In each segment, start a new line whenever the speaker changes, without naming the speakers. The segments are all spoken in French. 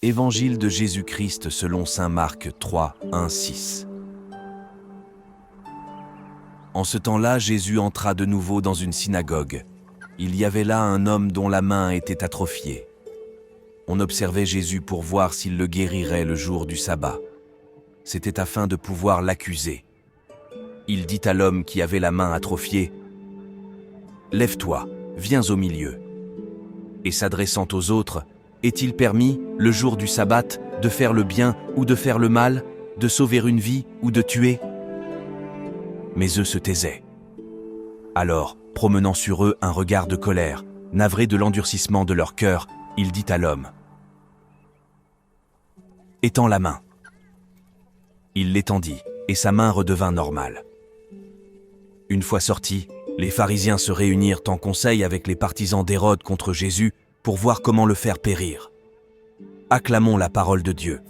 Évangile de Jésus-Christ selon saint Marc 3, 1, 6. En ce temps-là, Jésus entra de nouveau dans une synagogue. Il y avait là un homme dont la main était atrophiée. On observait Jésus pour voir s'il le guérirait le jour du sabbat. C'était afin de pouvoir l'accuser. Il dit à l'homme qui avait la main atrophiée, « Lève-toi, viens au milieu. » Et s'adressant aux autres, « Est-il permis, le jour du sabbat, de faire le bien ou de faire le mal, de sauver une vie ou de tuer ?» Mais eux se taisaient. Alors, promenant sur eux un regard de colère, navré de l'endurcissement de leur cœur, il dit à l'homme, « Étends la main. » Il l'étendit, et sa main redevint normale. Une fois sortis, les pharisiens se réunirent en conseil avec les partisans d'Hérode contre Jésus pour voir comment le faire périr. Acclamons la parole de Dieu.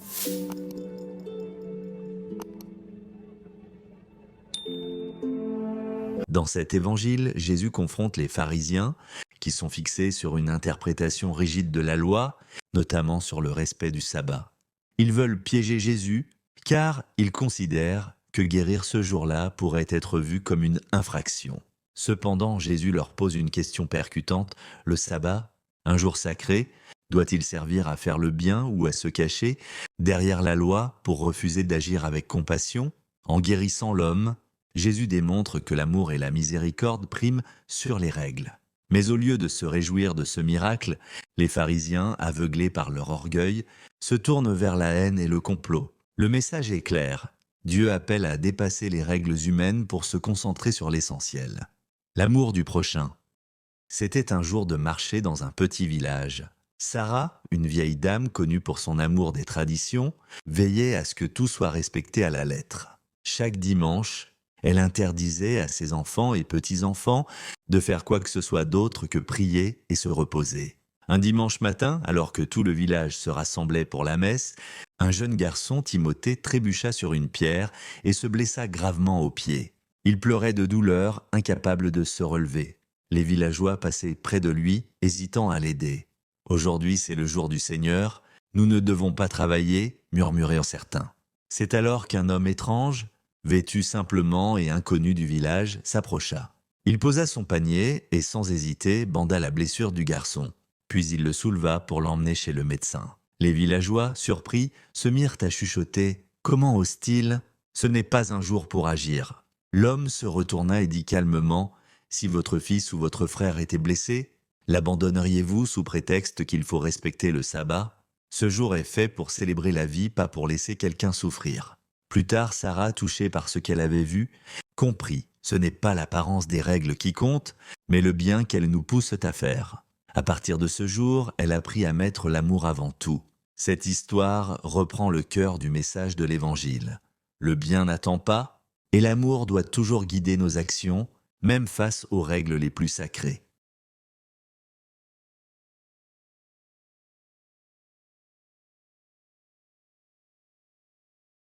Dans cet évangile, Jésus confronte les pharisiens qui sont fixés sur une interprétation rigide de la loi, notamment sur le respect du sabbat. Ils veulent piéger Jésus car ils considèrent que guérir ce jour-là pourrait être vu comme une infraction. Cependant, Jésus leur pose une question percutante. Le sabbat, un jour sacré, doit-il servir à faire le bien ou à se cacher derrière la loi pour refuser d'agir avec compassion? En guérissant l'homme, Jésus démontre que l'amour et la miséricorde priment sur les règles. Mais au lieu de se réjouir de ce miracle, les pharisiens, aveuglés par leur orgueil, se tournent vers la haine et le complot. Le message est clair. Dieu appelle à dépasser les règles humaines pour se concentrer sur l'essentiel. L'amour du prochain. C'était un jour de marché dans un petit village. Sarah, une vieille dame connue pour son amour des traditions, veillait à ce que tout soit respecté à la lettre. Chaque dimanche, elle interdisait à ses enfants et petits-enfants de faire quoi que ce soit d'autre que prier et se reposer. Un dimanche matin, alors que tout le village se rassemblait pour la messe, un jeune garçon, Timothée, trébucha sur une pierre et se blessa gravement au pied. Il pleurait de douleur, incapable de se relever. Les villageois passaient près de lui, hésitant à l'aider. « Aujourd'hui, c'est le jour du Seigneur, nous ne devons pas travailler », murmuraient certains. C'est alors qu'un homme étrange, vêtu simplement et inconnu du village, s'approcha. Il posa son panier et, sans hésiter, banda la blessure du garçon. Puis il le souleva pour l'emmener chez le médecin. Les villageois, surpris, se mirent à chuchoter « Comment ose-t-il ? Ce n'est pas un jour pour agir. » L'homme se retourna et dit calmement « Si votre fils ou votre frère était blessé, l'abandonneriez-vous sous prétexte qu'il faut respecter le sabbat ? Ce jour est fait pour célébrer la vie, pas pour laisser quelqu'un souffrir. » Plus tard, Sarah, touchée par ce qu'elle avait vu, comprit « Ce n'est pas l'apparence des règles qui compte, mais le bien qu'elles nous poussent à faire. » À partir de ce jour, elle apprit à mettre l'amour avant tout. Cette histoire reprend le cœur du message de l'Évangile. Le bien n'attend pas, et l'amour doit toujours guider nos actions, même face aux règles les plus sacrées.